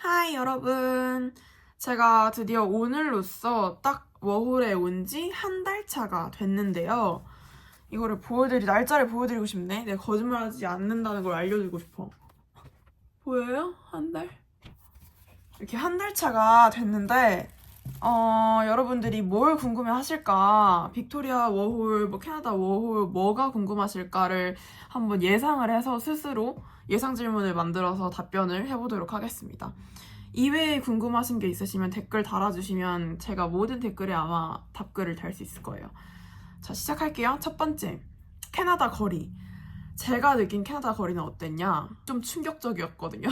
하이 여러분. 제가 드디어 오늘로써 딱 워홀에 온 지 한 달 차가 됐는데요. 이거를 날짜를 보여드리고 싶네. 내가 거짓말하지 않는다는 걸 알려주고 싶어. 보여요? 한 달? 이렇게 한 달 차가 됐는데 여러분들이 뭘 궁금해 하실까? 빅토리아 워홀, 캐나다 워홀 뭐가 궁금하실까를 한번 예상을 해서 스스로 예상 질문을 만들어서 답변을 해보도록 하겠습니다. 이외에 궁금하신 게 있으시면 댓글 달아주시면 제가 모든 댓글에 아마 답글을 달 수 있을 거예요. 자, 시작할게요. 첫 번째, 캐나다 거리. 제가 느낀 캐나다 거리는 어땠냐? 좀 충격적이었거든요.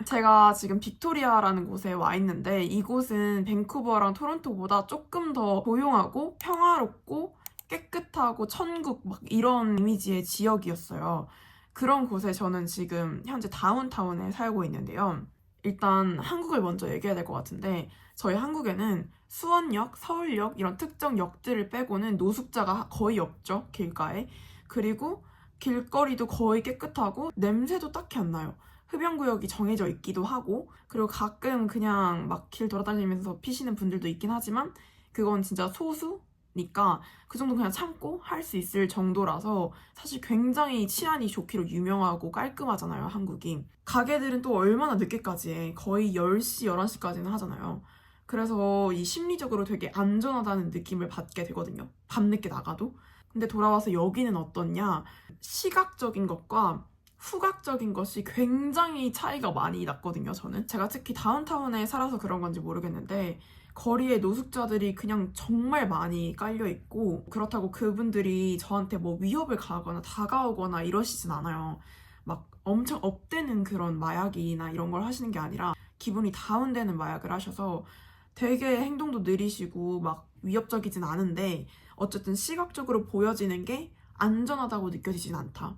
제가 지금 빅토리아라는 곳에 와 있는데 이곳은 밴쿠버랑 토론토보다 조금 더 조용하고 평화롭고 깨끗하고 천국 막 이런 이미지의 지역이었어요. 그런 곳에 저는 지금 현재 다운타운에 살고 있는데요. 일단 한국을 먼저 얘기해야 될 것 같은데 저희 한국에는 수원역, 서울역 이런 특정 역들을 빼고는 노숙자가 거의 없죠, 길가에. 그리고 길거리도 거의 깨끗하고 냄새도 딱히 안 나요. 흡연구역이 정해져 있기도 하고, 그리고 가끔 그냥 막 길 돌아다니면서 피시는 분들도 있긴 하지만 그건 진짜 소수니까 그 정도 그냥 참고 할 수 있을 정도라서 사실 굉장히 치안이 좋기로 유명하고 깔끔하잖아요, 한국이. 가게들은 또 얼마나 늦게까지 해. 거의 10시, 11시까지는 하잖아요. 그래서 이 심리적으로 되게 안전하다는 느낌을 받게 되거든요. 밤늦게 나가도. 근데 돌아와서 여기는 어떻냐? 시각적인 것과 후각적인 것이 굉장히 차이가 많이 났거든요, 저는. 제가 특히 다운타운에 살아서 그런 건지 모르겠는데 거리에 노숙자들이 그냥 정말 많이 깔려있고, 그렇다고 그분들이 저한테 뭐 위협을 가하거나 다가오거나 이러시진 않아요. 막 엄청 업되는 그런 마약이나 이런 걸 하시는 게 아니라 기분이 다운되는 마약을 하셔서 되게 행동도 느리시고 막 위협적이진 않은데 어쨌든 시각적으로 보여지는 게 안전하다고 느껴지진 않다.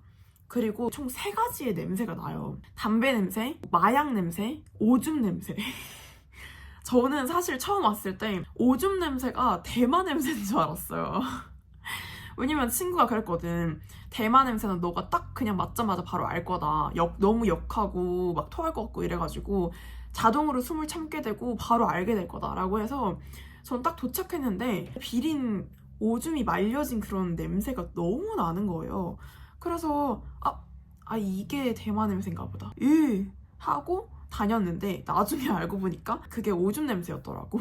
그리고 총 3가지의 냄새가 나요. 담배 냄새, 마약 냄새, 오줌 냄새. 저는 사실 처음 왔을 때 오줌 냄새가 대마 냄새인 줄 알았어요. 왜냐면 친구가 그랬거든. 대마 냄새는 너가 딱 그냥 맡자마자 바로 알 거다. 너무 역하고 막 토할 것 같고 이래가지고 자동으로 숨을 참게 되고 바로 알게 될 거다라고 해서 전 딱 도착했는데 비린 오줌이 말려진 그런 냄새가 너무 나는 거예요. 그래서 이게 대마 냄새인가 보다. 하고 다녔는데 나중에 알고 보니까 그게 오줌 냄새였더라고.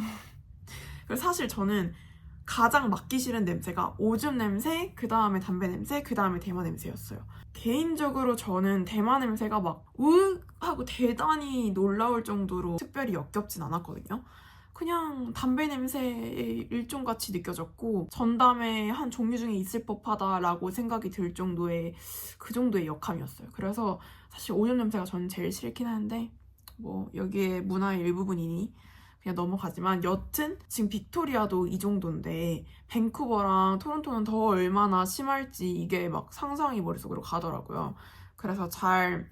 그래서 사실 저는 가장 맡기 싫은 냄새가 오줌 냄새, 그 다음에 담배 냄새, 그 다음에 대마 냄새였어요. 개인적으로 저는 대마 냄새가 막 으 하고 대단히 놀라울 정도로 특별히 역겹진 않았거든요. 그냥 담배 냄새의 일종같이 느껴졌고 전담의 한 종류 중에 있을 법하다라고 생각이 들 정도의 그 정도의 역함이었어요. 그래서 사실 오줌 냄새가 저는 제일 싫긴 한데 뭐 여기에 문화의 일부분이니 그냥 넘어가지만, 여튼 지금 빅토리아도 이 정도인데 밴쿠버랑 토론토는 더 얼마나 심할지 이게 막 상상이 머릿속으로 가더라고요. 그래서 잘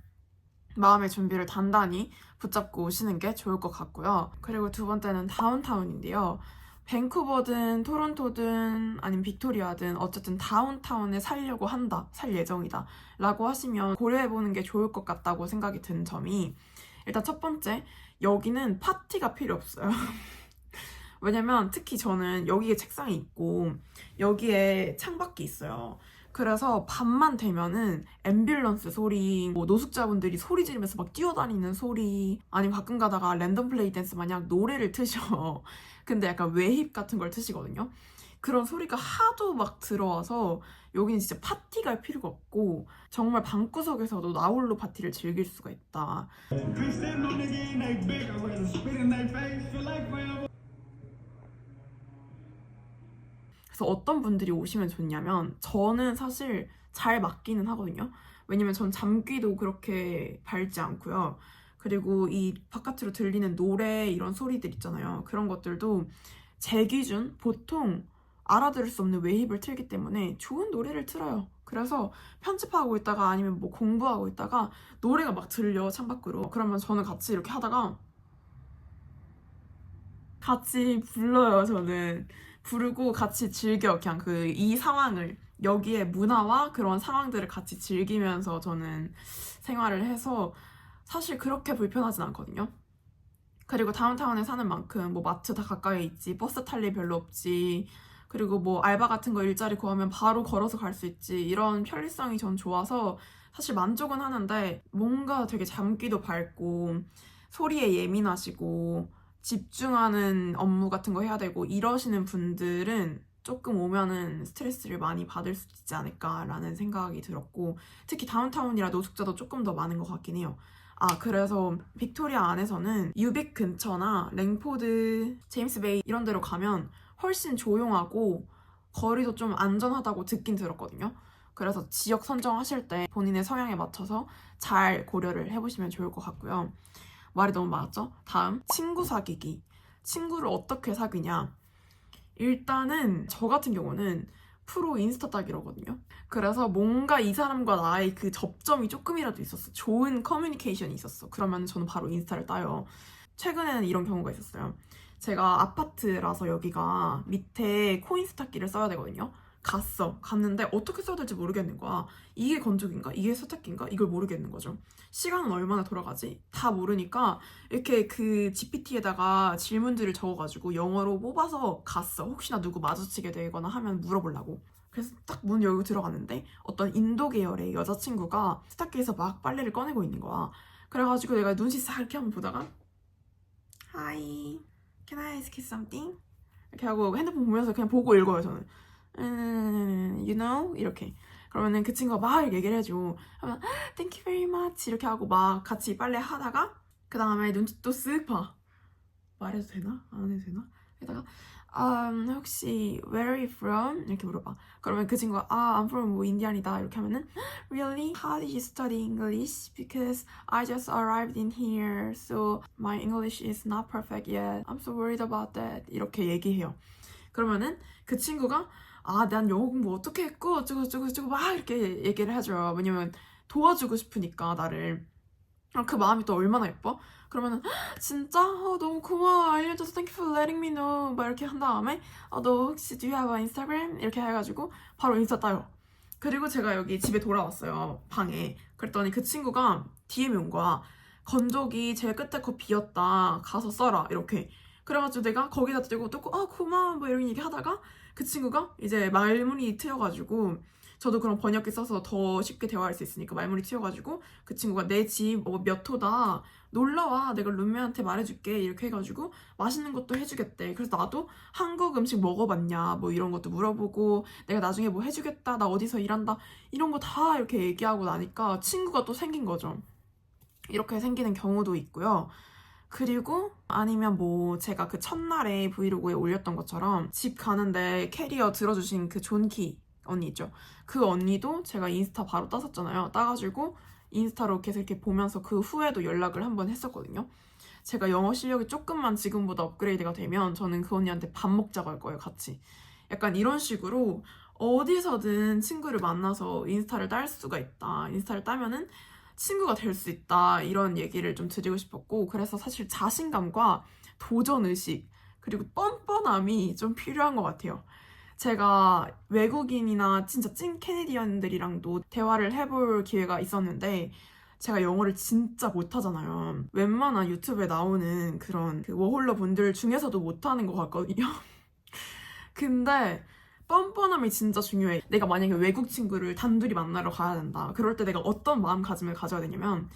마음의 준비를 단단히 붙잡고 오시는 게 좋을 것 같고요. 그리고 두 번째는 다운타운인데요. 밴쿠버든 토론토든 아니면 빅토리아든 어쨌든 다운타운에 살려고 한다, 살 예정이다 라고 하시면 고려해보는 게 좋을 것 같다고 생각이 든 점이, 일단 첫 번째, 여기는 파티가 필요 없어요. 왜냐면 특히 저는 여기에 책상이 있고 여기에 창밖이 있어요. 그래서 밤만 되면은 앰뷸런스 소리, 뭐 노숙자분들이 소리 지르면서 막 뛰어다니는 소리, 아니면 가끔 가다가 랜덤 플레이 댄스 마냥 노래를 트셔. 근데 약간 웨힙 같은 걸 트시거든요. 그런 소리가 하도 막 들어와서 여기는 진짜 파티가 필요가 없고 정말 방구석에서도 나홀로 파티를 즐길 수가 있다. 그래서 어떤 분들이 오시면 좋냐면, 저는 사실 잘 맞기는 하거든요. 왜냐면 전 잠귀도 그렇게 밝지 않고요. 그리고 이 바깥으로 들리는 노래 이런 소리들 있잖아요. 그런 것들도 제 기준 보통 알아들을 수 없는 웨이브를 틀기 때문에 좋은 노래를 틀어요. 그래서 편집하고 있다가 아니면 뭐 공부하고 있다가 노래가 막 들려, 창밖으로. 그러면 저는 같이 이렇게 하다가 같이 불러요, 저는. 부르고 같이 즐겨, 그냥 이 상황을. 여기에 문화와 그런 상황들을 같이 즐기면서 저는 생활을 해서 사실 그렇게 불편하진 않거든요. 그리고 다운타운에 사는 만큼 뭐 마트 다 가까이에 있지, 버스 탈 일 별로 없지, 그리고 뭐 알바 같은 거 일자리 구하면 바로 걸어서 갈 수 있지, 이런 편리성이 전 좋아서 사실 만족은 하는데, 뭔가 되게 잠기도 밝고 소리에 예민하시고 집중하는 업무 같은 거 해야 되고 이러시는 분들은 조금 오면은 스트레스를 많이 받을 수 있지 않을까라는 생각이 들었고, 특히 다운타운이라 노숙자도 조금 더 많은 것 같긴 해요. 그래서 빅토리아 안에서는 유빅 근처나 랭포드, 제임스 베이 이런 데로 가면 훨씬 조용하고 거리도 좀 안전하다고 듣긴 들었거든요. 그래서 지역 선정하실 때 본인의 성향에 맞춰서 잘 고려를 해보시면 좋을 것 같고요. 말이 너무 많았죠? 다음, 친구 사귀기. 친구를 어떻게 사귀냐? 일단은 저 같은 경우는 프로 인스타 따기로거든요. 그래서 뭔가 이 사람과 나의 그 접점이 조금이라도 있었어. 좋은 커뮤니케이션이 있었어. 그러면 저는 바로 인스타를 따요. 최근에는 이런 경우가 있었어요. 제가 아파트라서 여기가 밑에 코인스타기를 써야 되거든요. 갔는데 어떻게 써야 될지 모르겠는 거야. 이게 건조기인가? 이게 세탁기인가? 이걸 모르겠는 거죠. 시간은 얼마나 돌아가지? 다 모르니까 이렇게 그 GPT에다가 질문들을 적어가지고 영어로 뽑아서 갔어. 혹시나 누구 마주치게 되거나 하면 물어보려고. 그래서 딱 문 열고 들어갔는데 어떤 인도 계열의 여자친구가 세탁기에서 막 빨래를 꺼내고 있는 거야. 그래가지고 내가 눈치 싹 이렇게 한번 보다가 Hi, can I ask you something? 이렇게 하고 핸드폰 보면서 그냥 보고 읽어요, 저는. You know? 이렇게. 그러면은 그 친구가 막 얘기를 해줘. 하면 Thank you very much 이렇게 하고 막 같이 빨래 하다가 그 다음에 눈치 또 쓱 봐. 말해도 되나? 안 해도 되나? 게다가 혹시 where are you from? 이렇게 물어봐. 그러면 그 친구가 I'm from 뭐 인디안이다 이렇게 하면은 Really? How did you study English? Because I just arrived in here so my English is not perfect yet. I'm so worried about that. 이렇게 얘기해요. 그러면은 그 친구가 난 영어 공부 어떻게 했고 어쩌고 막 이렇게 얘기를 해줘요. 왜냐면 도와주고 싶으니까 나를. 그 마음이 또 얼마나 예뻐? 그러면은 진짜? 너무 고마워. 알려줘서 thank you for letting me know. 막 이렇게 한 다음에 너 혹시 do you have an Instagram? 이렇게 해가지고 바로 인스타 따요. 그리고 제가 여기 집에 돌아왔어요. 방에. 그랬더니 그 친구가 DM이 온 거야. 건조기 제일 끝에 거 비었다. 가서 써라. 이렇게. 그래가지고 내가 거기다 들고 또 고마워 뭐 이런 얘기 하다가 그 친구가 이제 말문이 트여가지고 저도 그런 번역기 써서 더 쉽게 대화할 수 있으니까 말문이 트여가지고 그 친구가 내 집 몇 호다 놀러와 내가 룸메한테 말해줄게 이렇게 해가지고 맛있는 것도 해주겠대. 그래서 나도 한국 음식 먹어봤냐 뭐 이런 것도 물어보고 내가 나중에 뭐 해주겠다 나 어디서 일한다 이런 거 다 이렇게 얘기하고 나니까 친구가 또 생긴 거죠. 이렇게 생기는 경우도 있고요. 그리고 아니면 뭐 제가 그 첫날에 브이로그에 올렸던 것처럼 집 가는데 캐리어 들어주신 그 존키 언니 있죠. 그 언니도 제가 인스타 바로 땄었잖아요. 따가지고 인스타로 계속 이렇게 보면서 그 후에도 연락을 한번 했었거든요. 제가 영어 실력이 조금만 지금보다 업그레이드가 되면 저는 그 언니한테 밥 먹자고 할 거예요, 같이. 약간 이런 식으로 어디서든 친구를 만나서 인스타를 딸 수가 있다. 인스타를 따면은 친구가 될 수 있다. 이런 얘기를 좀 드리고 싶었고, 그래서 사실 자신감과 도전의식, 그리고 뻔뻔함이 좀 필요한 것 같아요. 제가 외국인이나 진짜 찐 캐네디언들이랑도 대화를 해볼 기회가 있었는데 제가 영어를 진짜 못하잖아요. 웬만한 유튜브에 나오는 그런 그 워홀러 분들 중에서도 못하는 것 같거든요. 근데 뻔뻔함이 진짜 중요해. 내가 만약에 외국 친구를 단둘이 만나러 가야 된다. 그럴 때 내가 어떤 마음가짐을 가져야 되냐면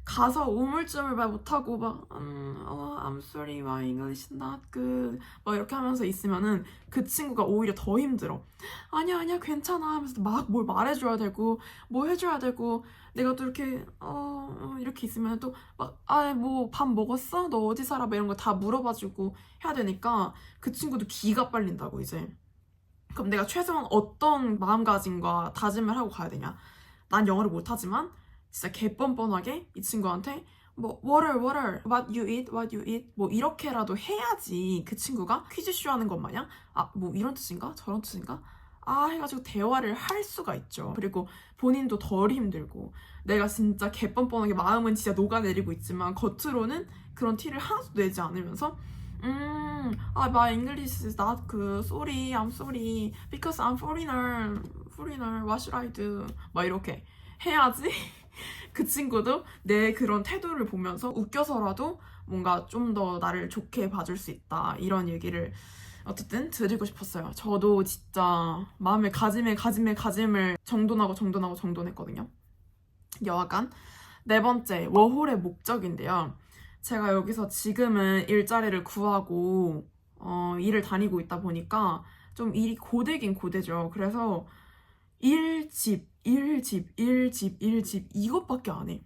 가서 우물쭈물 말 못하고 막 I'm sorry, my English is not good 막 이렇게 하면서 있으면은 그 친구가 오히려 더 힘들어. 아니야 괜찮아 하면서 막 뭘 말해줘야 되고 뭐 해줘야 되고 내가 또 이렇게 이렇게 있으면 또 막 뭐 밥 먹었어? 너 어디 살아? 막 이런 거 다 물어봐주고 해야 되니까 그 친구도 기가 빨린다고 이제. 그럼 내가 최소한 어떤 마음가짐과 다짐을 하고 가야 되냐. 난 영어를 못하지만 진짜 개뻔뻔하게 이 친구한테 뭐 water, what you eat 뭐 이렇게라도 해야지 그 친구가 퀴즈쇼 하는 것 마냥 뭐 이런 뜻인가? 저런 뜻인가? 해가지고 대화를 할 수가 있죠. 그리고 본인도 덜 힘들고 내가 진짜 개뻔뻔하게 마음은 진짜 녹아내리고 있지만 겉으로는 그런 티를 하나도 내지 않으면서 my English is not good. Sorry, I'm sorry. Because I'm foreigner. What should I do? 막 이렇게 해야지 그 친구도 내 그런 태도를 보면서 웃겨서라도 뭔가 좀 더 나를 좋게 봐줄 수 있다 이런 얘기를 어쨌든 드리고 싶었어요. 저도 진짜 마음에 가짐을 정돈했거든요. 여하간 네 번째, 워홀의 목적인데요. 제가 여기서 지금은 일자리를 구하고 일을 다니고 있다 보니까 좀 일이 고되긴 고되죠. 그래서 일 집 이것밖에 안 해.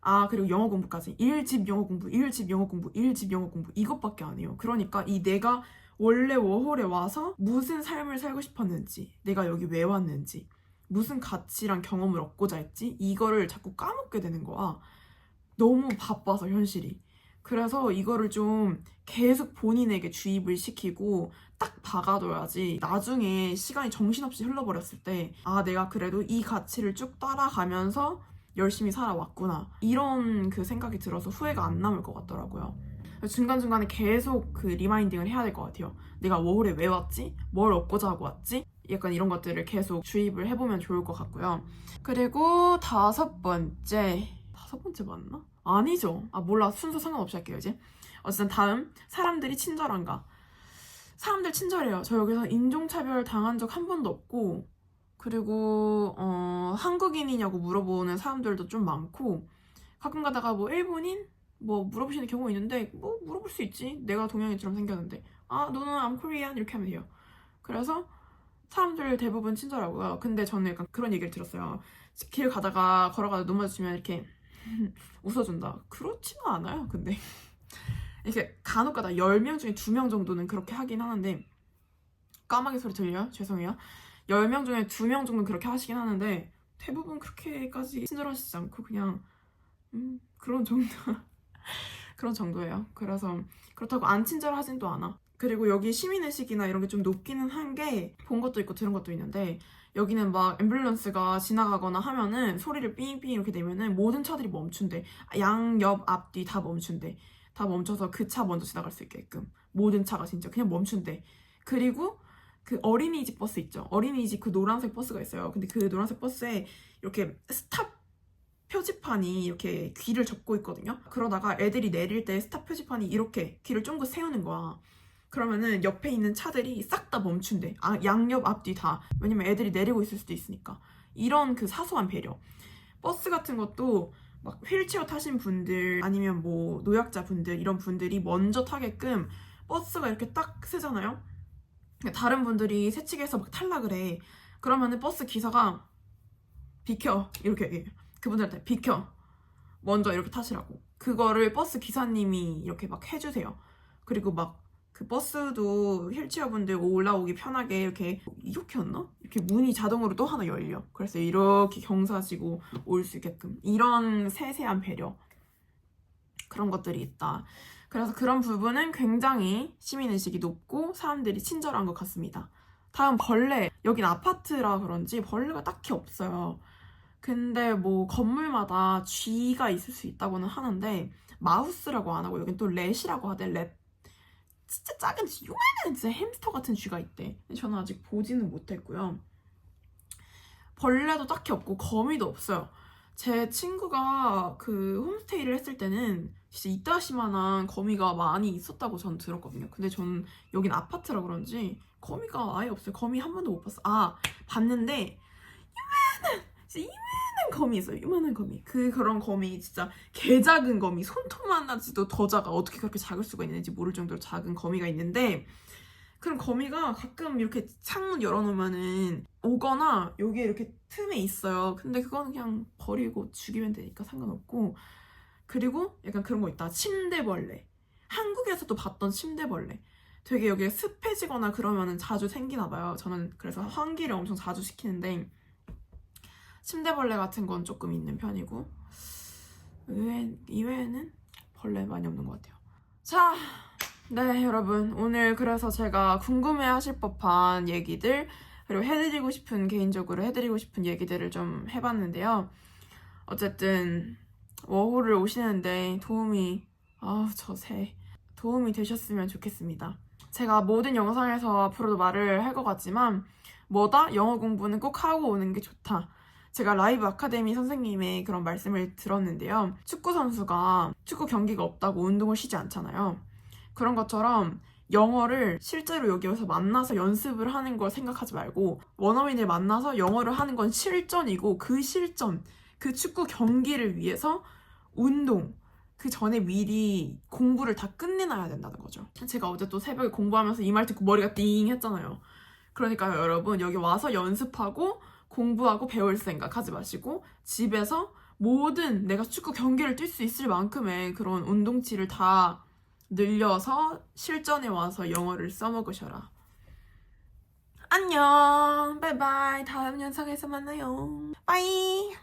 아, 그리고 영어 공부까지. 일 집 영어 공부 이것밖에 안 해요. 그러니까 이 내가 원래 워홀에 와서 무슨 삶을 살고 싶었는지, 내가 여기 왜 왔는지, 무슨 가치랑 경험을 얻고자 했지, 이거를 자꾸 까먹게 되는 거야. 너무 바빠서 현실이. 그래서 이거를 좀 계속 본인에게 주입을 시키고 딱 박아둬야지 나중에 시간이 정신없이 흘러버렸을 때 아, 내가 그래도 이 가치를 쭉 따라가면서 열심히 살아왔구나 이런 그 생각이 들어서 후회가 안 남을 것 같더라고요. 중간중간에 계속 그 리마인딩을 해야 될 것 같아요. 내가 워홀에 왜 왔지? 뭘 얻고자 하고 왔지? 약간 이런 것들을 계속 주입을 해보면 좋을 것 같고요. 그리고 다섯 번째 맞나? 아니죠. 아, 몰라. 순서 상관없이 할게요, 이제. 어쨌든 다음, 사람들이 친절한가? 사람들 친절해요. 저 여기서 인종차별 당한 적 한 번도 없고, 그리고 한국인이냐고 물어보는 사람들도 좀 많고, 가끔 가다가 뭐 일본인? 뭐 물어보시는 경우 있는데, 뭐 물어볼 수 있지. 내가 동양인처럼 생겼는데. 아, 너는 I'm Korean? 이렇게 하면 돼요. 그래서 사람들 대부분 친절하고요. 근데 저는 약간 그런 얘기를 들었어요. 길 가다가 걸어가다 눈 마주치면 이렇게 웃어준다. 그렇지는 않아요, 근데. 이렇게 간혹가다 10명 중에 2명 정도는 그렇게 하긴 하는데, 까마귀 소리 들려요? 죄송해요. 10명 중에 2명 정도는 그렇게 하시긴 하는데, 대부분 그렇게까지 친절하시지 않고 그냥 그런 정도 그런 정도예요. 그래서 그렇다고 안 친절하진 또 않아. 그리고 여기 시민의식이나 이런 게 좀 높기는 한 게 본 것도 있고 들은 것도 있는데, 여기는 막 앰뷸런스가 지나가거나 하면은 소리를 삥삥 이렇게 내면은 모든 차들이 멈춘대. 양, 옆, 앞, 뒤 다 멈춘대. 다 멈춰서 그 차 먼저 지나갈 수 있게끔. 모든 차가 진짜 그냥 멈춘대. 그리고 그 어린이집 버스 있죠. 어린이집 그 노란색 버스가 있어요. 근데 그 노란색 버스에 이렇게 스탑 표지판이 이렇게 귀를 접고 있거든요. 그러다가 애들이 내릴 때 스탑 표지판이 이렇게 귀를 쫑긋 세우는 거야. 그러면은 옆에 있는 차들이 싹 다 멈춘대. 아, 양옆 앞뒤 다. 왜냐면 애들이 내리고 있을 수도 있으니까. 이런 그 사소한 배려. 버스 같은 것도 막 휠체어 타신 분들 아니면 뭐 노약자 분들 이런 분들이 먼저 타게끔 버스가 이렇게 딱 세잖아요. 다른 분들이 새치기해서 막 탈락을 해. 그러면은 버스 기사가 비켜 이렇게 얘기해요. 그분들한테 비켜 먼저 이렇게 타시라고. 그거를 버스 기사님이 이렇게 막 해주세요. 그리고 막 그 버스도 휠체어분들 올라오기 편하게 이렇게 했나? 이렇게 문이 자동으로 또 하나 열려. 그래서 이렇게 경사지고 올 수 있게끔 이런 세세한 배려 그런 것들이 있다. 그래서 그런 부분은 굉장히 시민의식이 높고 사람들이 친절한 것 같습니다. 다음 벌레. 여긴 아파트라 그런지 벌레가 딱히 없어요. 근데 뭐 건물마다 쥐가 있을 수 있다고는 하는데 마우스라고 안 하고 여긴 또 렛이라고 하대. 렛. 진짜 작은 요만한 진짜 햄스터 같은 쥐가 있대. 근데 저는 아직 보지는 못했고요. 벌레도 딱히 없고 거미도 없어요. 제 친구가 그 홈스테이를 했을 때는 진짜 이따시만한 거미가 많이 있었다고 전 들었거든요. 근데 전 여긴 아파트라 그런지 거미가 아예 없어요. 거미 한 번도 못 봤어. 아, 봤는데 진짜 이만한 거미 있어요. 이만한 거미. 그런 거미 진짜 개 작은 거미. 손톱만 하지도 더 작아. 어떻게 그렇게 작을 수가 있는지 모를 정도로 작은 거미가 있는데, 그런 거미가 가끔 이렇게 창문 열어놓으면은 오거나 여기에 이렇게 틈에 있어요. 근데 그건 그냥 버리고 죽이면 되니까 상관없고. 그리고 약간 그런 거 있다. 침대벌레. 한국에서도 봤던 침대벌레. 되게 여기에 습해지거나 그러면은 자주 생기나 봐요. 저는 그래서 환기를 엄청 자주 시키는데 침대벌레 같은 건 조금 있는 편이고 이외에는 벌레 많이 없는 것 같아요. 자, 네 여러분, 오늘 그래서 제가 궁금해하실 법한 얘기들 그리고 개인적으로 해드리고 싶은 얘기들을 좀 해봤는데요. 어쨌든 워홀을 오시는데 도움이 되셨으면 좋겠습니다. 제가 모든 영상에서 앞으로도 말을 할 것 같지만 영어 공부는 꼭 하고 오는 게 좋다. 제가 라이브 아카데미 선생님의 그런 말씀을 들었는데요. 축구 선수가 축구 경기가 없다고 운동을 쉬지 않잖아요. 그런 것처럼 영어를 실제로 여기 와서 만나서 연습을 하는 걸 생각하지 말고 원어민을 만나서 영어를 하는 건 실전이고 그 실전, 그 축구 경기를 위해서 운동, 그 전에 미리 공부를 다 끝내놔야 된다는 거죠. 제가 어제 또 새벽에 공부하면서 이 말 듣고 머리가 띵 했잖아요. 그러니까 여러분 여기 와서 연습하고 공부하고 배울 생각 하지 마시고 집에서 모든 내가 축구 경기를 뛸 수 있을 만큼의 그런 운동치를 다 늘려서 실전에 와서 영어를 써먹으셔라. 안녕. 바이바이. 다음 영상에서 만나요. 빠이.